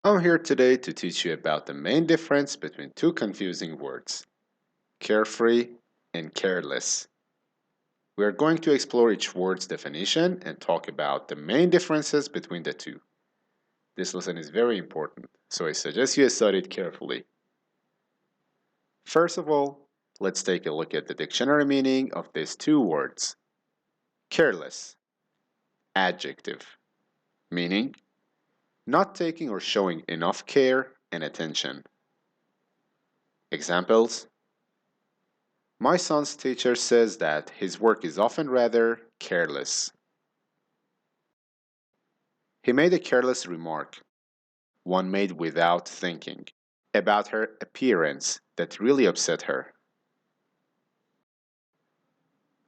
I'm here today to teach you about the main difference between two confusing words, carefree and careless. We are going to explore each word's definition and talk about the main differences between the two. This lesson is very important, so I suggest you study it carefully. First of all, let's take a look at the dictionary meaning of these two words. Careless, adjective, meaning not taking or showing enough care and attention. Examples: my son's teacher says that his work is often rather careless. He made a careless remark, one made without thinking, about her appearance that really upset her.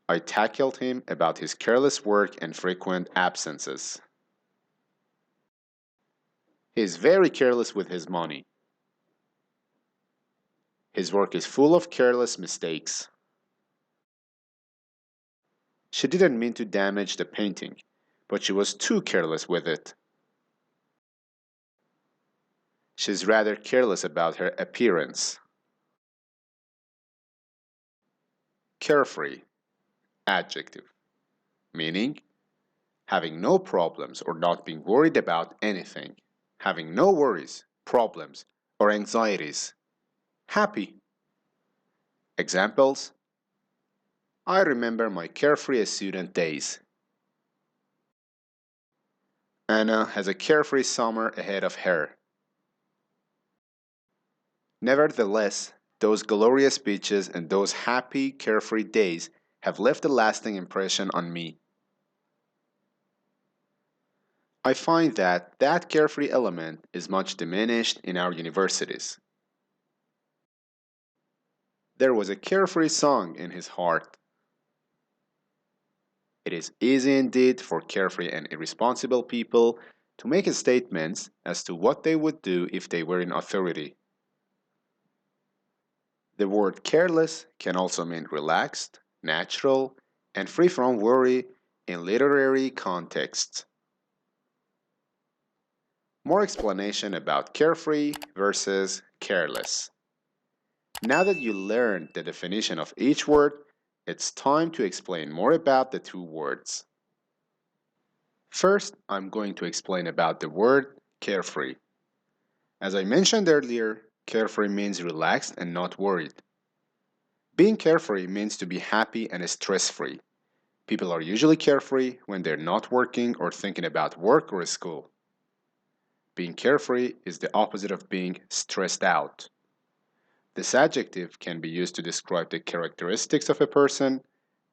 I tackled him about his careless work and frequent absences. He is very careless with his money. His work is full of careless mistakes. She didn't mean to damage the painting, but she was too careless with it. She's rather careless about her appearance. Carefree, adjective, meaning having no problems or not being worried about anything, having no worries, problems, or anxieties. Happy. Examples: I remember my carefree student days. Anna has a carefree summer ahead of her. Nevertheless, those glorious beaches and those happy, carefree days have left a lasting impression on me. I find that carefree element is much diminished in our universities. There was a carefree song in his heart. It is easy indeed for carefree and irresponsible people to make statements as to what they would do if they were in authority. The word careless can also mean relaxed, natural, and free from worry in literary contexts. More explanation about carefree versus careless. Now that you learned the definition of each word, it's time to explain more about the two words. First, I'm going to explain about the word carefree. As I mentioned earlier, carefree means relaxed and not worried. Being carefree means to be happy and stress-free. People are usually carefree when they're not working or thinking about work or school. Being carefree is the opposite of being stressed out. This adjective can be used to describe the characteristics of a person,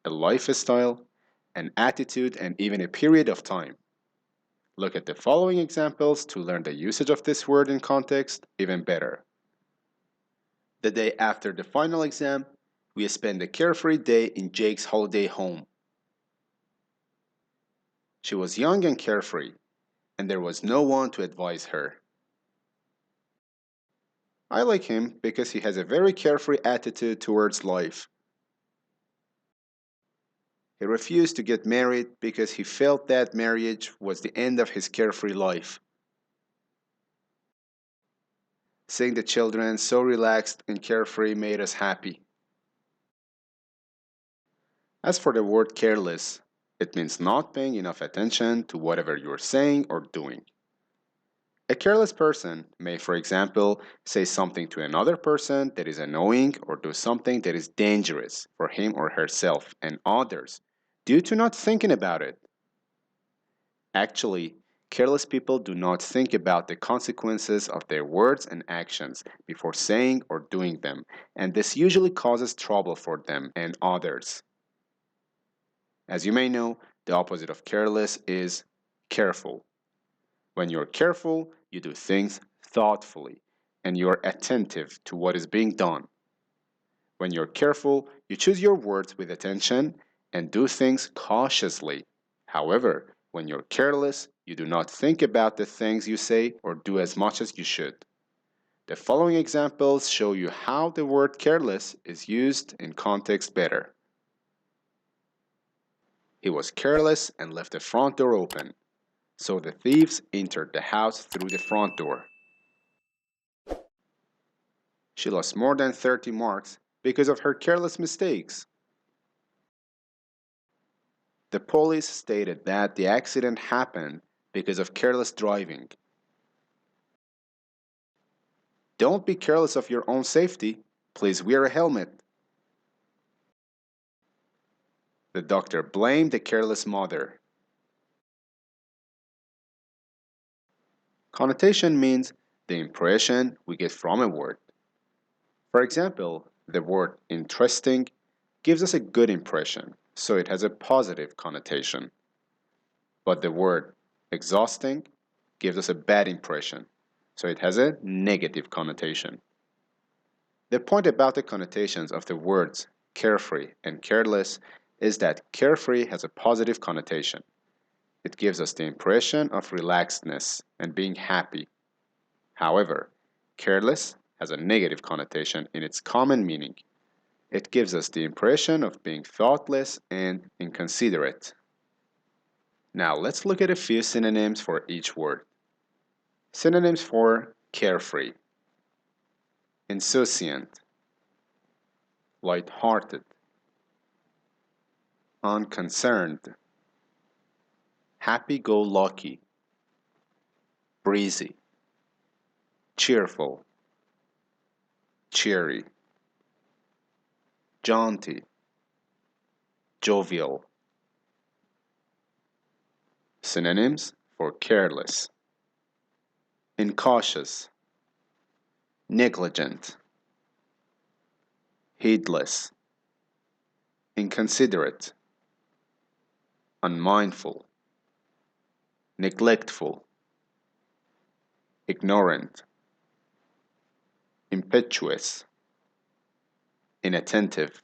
a lifestyle, an attitude, and even a period of time. Look at the following examples to learn the usage of this word in context even better. The day after the final exam, we spent a carefree day in Jake's holiday home. She was young and carefree, and there was no one to advise her. I like him because he has a very carefree attitude towards life. He refused to get married because he felt that marriage was the end of his carefree life. Seeing the children so relaxed and carefree made us happy. As for the word careless, it means not paying enough attention to whatever you're saying or doing. A careless person may, for example, say something to another person that is annoying or do something that is dangerous for him or herself and others due to not thinking about it. Actually, careless people do not think about the consequences of their words and actions before saying or doing them, and this usually causes trouble for them and others. As you may know, the opposite of careless is careful. When you're careful, you do things thoughtfully and you're attentive to what is being done. When you're careful, you choose your words with attention and do things cautiously. However, when you're careless, you do not think about the things you say or do as much as you should. The following examples show you how the word careless is used in context better. He was careless and left the front door open, so the thieves entered the house through the front door. She lost more than 30 marks because of her careless mistakes. The police stated that the accident happened because of careless driving. Don't be careless of your own safety. Please wear a helmet. The doctor blamed the careless mother. Connotation means the impression we get from a word. For example, the word interesting gives us a good impression, so it has a positive connotation. But the word exhausting gives us a bad impression, so it has a negative connotation. The point about the connotations of the words carefree and careless is that carefree has a positive connotation. It gives us the impression of relaxedness and being happy. However, careless has a negative connotation in its common meaning. It gives us the impression of being thoughtless and inconsiderate. Now let's look at a few synonyms for each word. Synonyms for carefree: insouciant, light-hearted, unconcerned, happy-go-lucky, breezy, cheerful, cheery, jaunty, jovial. Synonyms for careless: incautious, negligent, heedless, inconsiderate, unmindful, neglectful, ignorant, impetuous, inattentive,